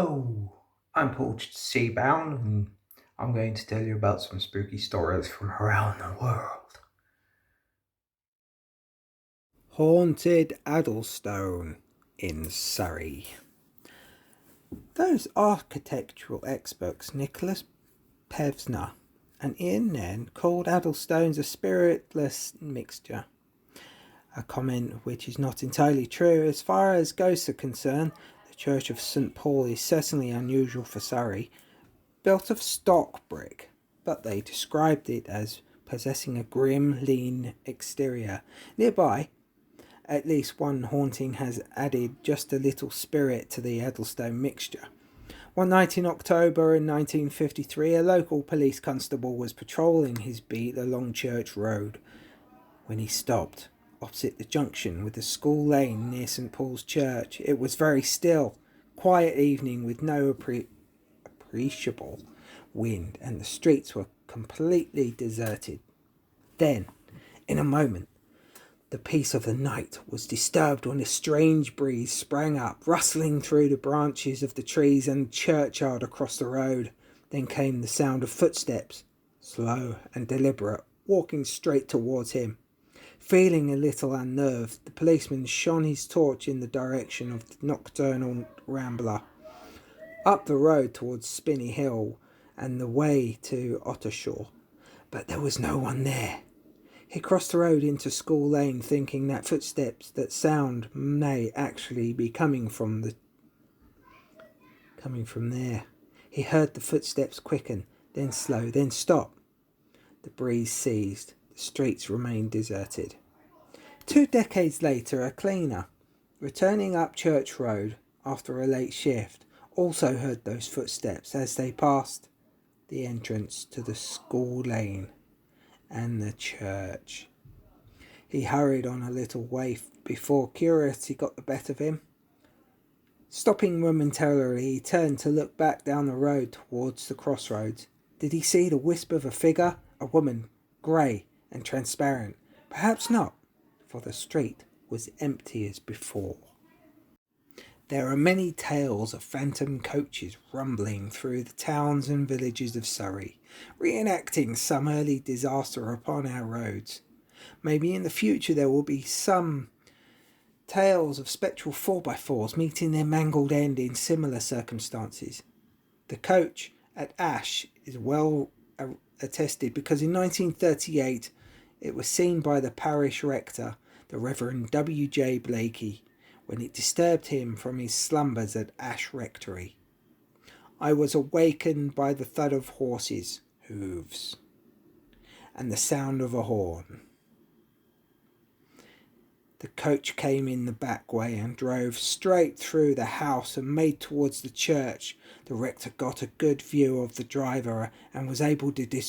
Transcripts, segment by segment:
Hello, I'm Paul Seabound, and I'm going to tell you about some spooky stories from around the world. Haunted Addlestone in Surrey. Those architectural experts, Nicholas Pevsner and Ian Nairn, called Addlestones a spiritless mixture. A comment which is not entirely true. As far as ghosts are concerned, the Church of St. Paul is certainly unusual for Surrey, built of stock brick, but they described it as possessing a grim, lean exterior. Nearby, at least one haunting has added just a little spirit to the Addlestone mixture. One night in October in 1953, a local police constable was patrolling his beat along Church Road when he stopped opposite the junction with the school lane near St. Paul's Church. It was very still, quiet evening with no appreciable wind, and the streets were completely deserted. Then, in a moment, the peace of the night was disturbed when a strange breeze sprang up, rustling through the branches of the trees and the churchyard across the road. Then came the sound of footsteps, slow and deliberate, walking straight towards him. Feeling a little unnerved, the policeman shone his torch in the direction of the nocturnal rambler, up the road towards Spinney Hill and the way to Ottershaw. But there was no one there. He crossed the road into School Lane, thinking that footsteps, that sound, may actually be coming from there. He heard the footsteps quicken, then slow, then stop. The breeze ceased. The streets remained deserted. 2 decades later, a cleaner, returning up Church Road after a late shift, also heard those footsteps as they passed the entrance to the School Lane and the church. He hurried on a little way before curiosity got the better of him. Stopping momentarily, he turned to look back down the road towards the crossroads. Did he see the wisp of a figure? A woman, grey and transparent? Perhaps not, for the street was empty as before. There are many tales of phantom coaches rumbling through the towns and villages of Surrey, reenacting some early disaster upon our roads. Maybe in the future there will be some tales of spectral 4x4s meeting their mangled end in similar circumstances. The coach at Ash is well attested because in 1938 it was seen by the parish rector, the Reverend W.J. Blakey, when it disturbed him from his slumbers at Ash Rectory. I was awakened by the thud of horses' hooves and the sound of a horn. The coach came in the back way and drove straight through the house and made towards the church. The rector got a good view of the driver and was able to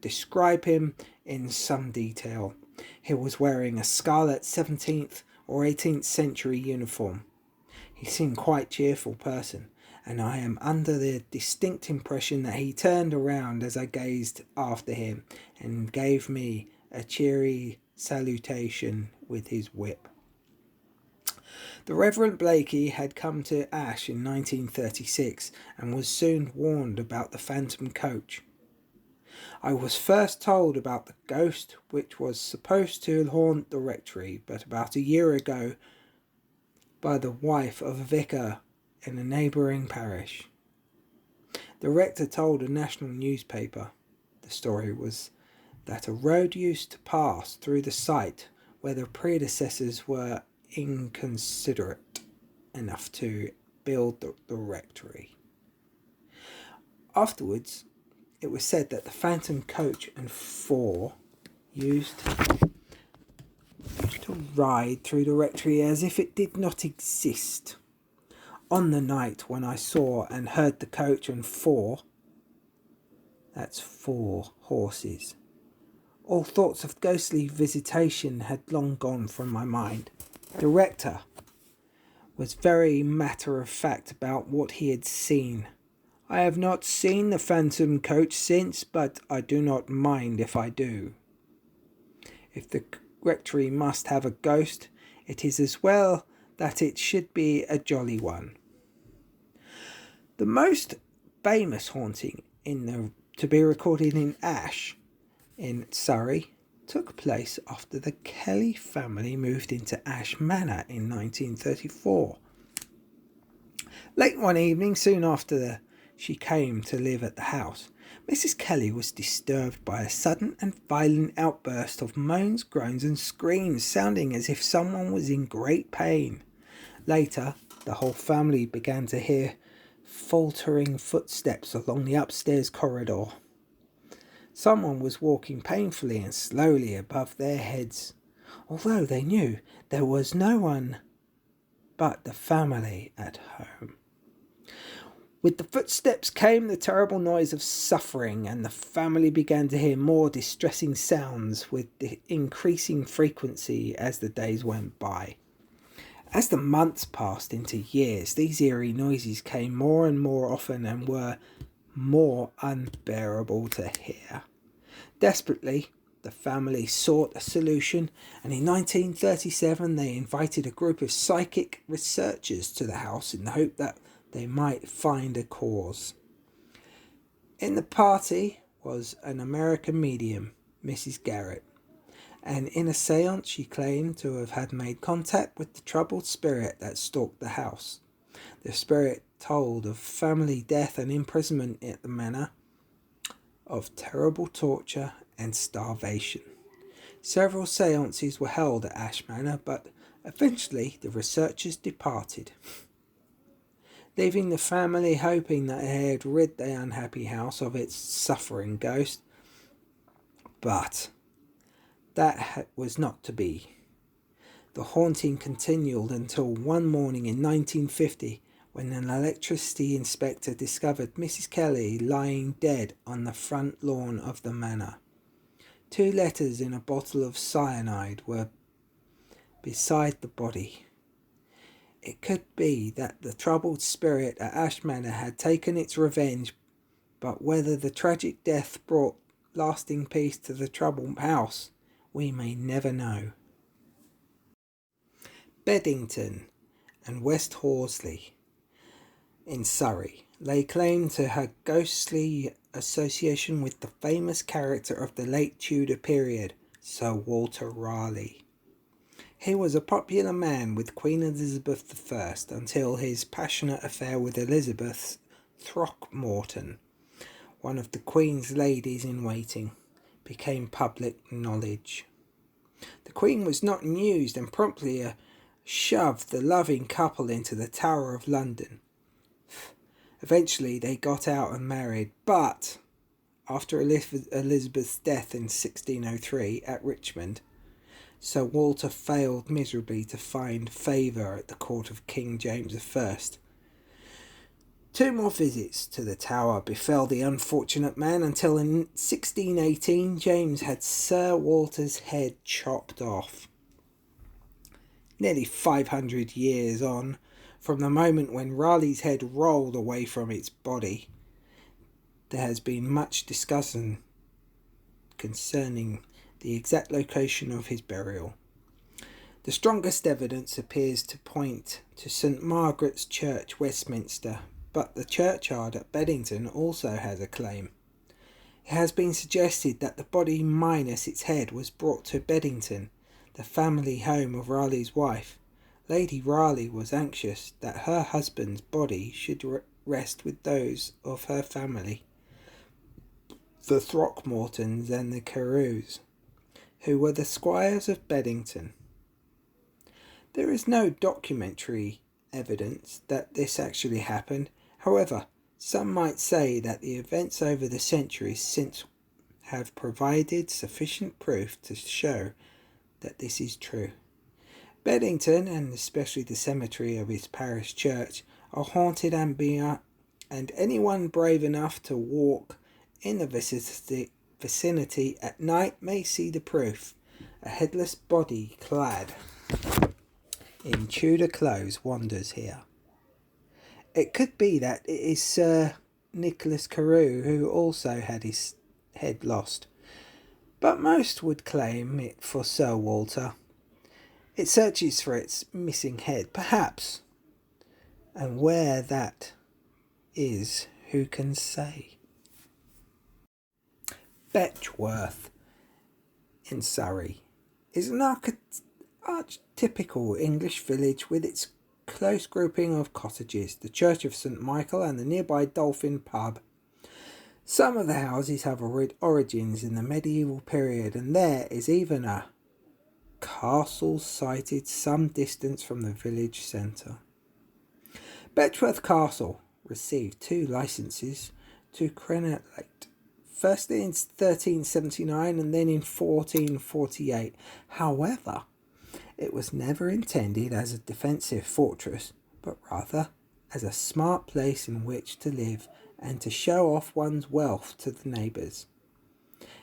describe him in some detail. He was wearing a scarlet 17th or 18th century uniform. He seemed quite a cheerful person, and I am under the distinct impression that he turned around as I gazed after him and gave me a cheery salutation with his whip. The Reverend Blakey had come to Ash in 1936 and was soon warned about the phantom coach. I was first told about the ghost which was supposed to haunt the rectory, but about a year ago by the wife of a vicar in a neighbouring parish. The rector told a national newspaper. The story was that a road used to pass through the site where the predecessors were inconsiderate enough to build the rectory. Afterwards, it was said that the phantom coach and four used to ride through the rectory as if it did not exist. On the night when I saw and heard the coach and four, that's 4 horses, all thoughts of ghostly visitation had long gone from my mind. The rector was very matter-of-fact about what he had seen. I have not seen the phantom coach since, but I do not mind if I do. If the rectory must have a ghost, it is as well that it should be a jolly one. The most famous haunting to be recorded in Ash in Surrey took place after the Kelly family moved into Ash Manor in 1934. Late one evening, soon after she came to live at the house, Mrs. Kelly was disturbed by a sudden and violent outburst of moans, groans and screams, sounding as if someone was in great pain. Later, the whole family began to hear faltering footsteps along the upstairs corridor. Someone was walking painfully and slowly above their heads, although they knew there was no one but the family at home. With the footsteps came the terrible noise of suffering, and the family began to hear more distressing sounds with the increasing frequency as the days went by. As the months passed into years, these eerie noises came more and more often and were more unbearable to hear. Desperately, the family sought a solution, and in 1937 they invited a group of psychic researchers to the house in the hope that they might find a cause. In the party was an American medium, Mrs. Garrett, and in a séance she claimed to have had made contact with the troubled spirit that stalked the house. The spirit told of family death and imprisonment at the manor, of terrible torture and starvation. Several séances were held at Ash Manor, but eventually the researchers departed, leaving the family hoping that they had rid the unhappy house of its suffering ghost. But that was not to be. The haunting continued until one morning in 1950, when an electricity inspector discovered Mrs. Kelly lying dead on the front lawn of the manor. 2 letters in a bottle of cyanide were beside the body. It could be that the troubled spirit at Ash Manor had taken its revenge, but whether the tragic death brought lasting peace to the troubled house, we may never know. Beddington and West Horsley in Surrey lay claim to her ghostly association with the famous character of the late Tudor period, Sir Walter Raleigh. He was a popular man with Queen Elizabeth I until his passionate affair with Elizabeth Throckmorton, one of the Queen's ladies in waiting, became public knowledge. The Queen was not amused and promptly shoved the loving couple into the Tower of London. Eventually they got out and married, but after Elizabeth's death in 1603 at Richmond, Sir Walter failed miserably to find favour at the court of King James I. 2 more visits to the Tower befell the unfortunate man until in 1618 James had Sir Walter's head chopped off. Nearly 500 years on from the moment when Raleigh's head rolled away from its body, there has been much discussion concerning the exact location of his burial. The strongest evidence appears to point to St. Margaret's Church, Westminster, but the churchyard at Beddington also has a claim. It has been suggested that the body minus its head was brought to Beddington, the family home of Raleigh's wife. Lady Raleigh was anxious that her husband's body should rest with those of her family, the Throckmortons and the Carews, who were the squires of Beddington. There is no documentary evidence that this actually happened. However, some might say that the events over the centuries since have provided sufficient proof to show that this is true. Beddington, and especially the cemetery of its parish church, are haunted and anyone brave enough to walk in the vicinity at night may see the proof. A headless body clad in Tudor clothes wanders here. It could be that it is Sir Nicholas Carew who also had his head lost, but most would claim it for Sir Walter. It searches for its missing head, perhaps, and where that is, who can say? Betchworth in Surrey is an archetypical English village with its close grouping of cottages, the Church of St Michael and the nearby Dolphin pub. Some of the houses have origins in the medieval period, and there is even a castle sited some distance from the village centre. Betchworth Castle received 2 licences to crenellate, firstly in 1379 and then in 1448. However, it was never intended as a defensive fortress, but rather as a smart place in which to live and to show off one's wealth to the neighbours.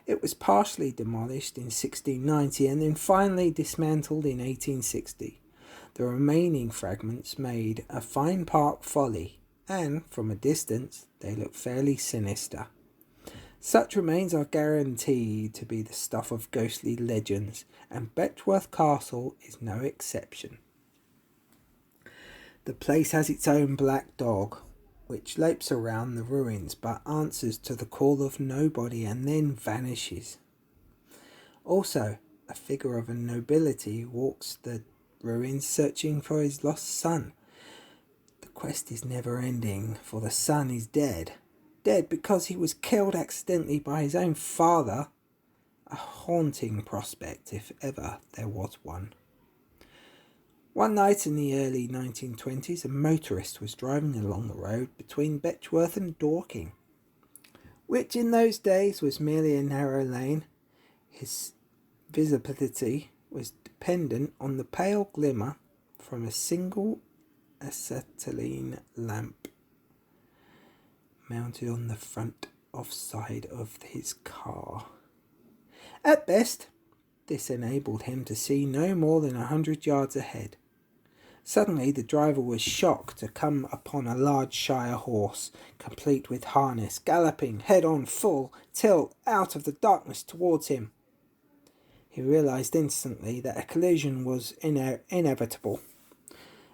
It was partially demolished in 1690 and then finally dismantled in 1860. The remaining fragments made a fine park folly, and from a distance they look fairly sinister. Such remains are guaranteed to be the stuff of ghostly legends, and Betchworth Castle is no exception. The place has its own black dog, which lapes around the ruins but answers to the call of nobody and then vanishes. Also, a figure of a nobility walks the ruins searching for his lost son. The quest is never ending, for the son is dead. Dead because he was killed accidentally by his own father. A haunting prospect, if ever there was one. One night in the early 1920s, a motorist was driving along the road between Betchworth and Dorking, which in those days was merely a narrow lane. His visibility was dependent on the pale glimmer from a single acetylene lamp mounted on the front side of his car. At best, this enabled him to see no more than 100 yards ahead. Suddenly the driver was shocked to come upon a large Shire horse, complete with harness, galloping head-on full tilt out of the darkness towards him. He realised instantly that a collision was inevitable,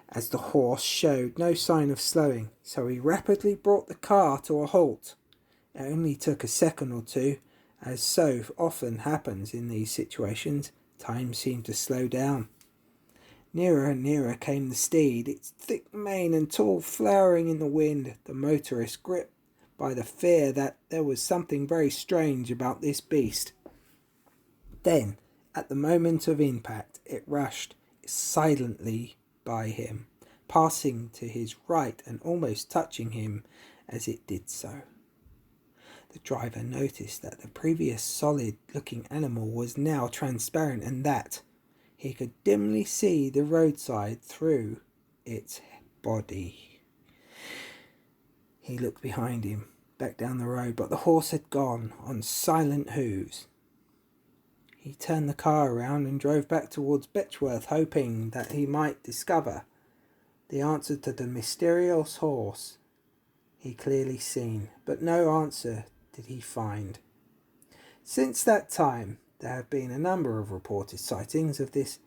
as the horse showed no sign of slowing, so he rapidly brought the car to a halt. It only took a second or two. As so often happens in these situations, time seemed to slow down. Nearer and nearer came the steed, its thick mane and tall flowering in the wind, the motorist gripped by the fear that there was something very strange about this beast. Then, at the moment of impact, it rushed silently by him, passing to his right and almost touching him as it did so. The driver noticed that the previous solid-looking animal was now transparent and that he could dimly see the roadside through its body. He looked behind him, back down the road, but the horse had gone on silent hooves. He turned the car around and drove back towards Betchworth, hoping that he might discover the answer to the mysterious horse he clearly seen, but no answer did he find. Since that time, there have been a number of reported sightings of this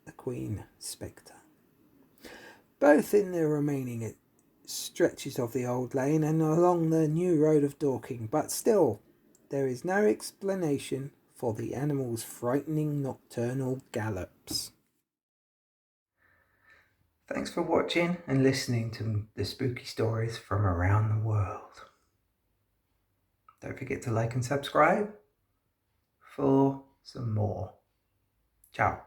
equine spectre, both in the remaining stretches of the old lane and along the new road of Dorking, but still there is no explanation for the animal's frightening nocturnal gallops. Thanks for watching and listening to the spooky stories from around the world. Don't forget to like and subscribe for some more. Ciao.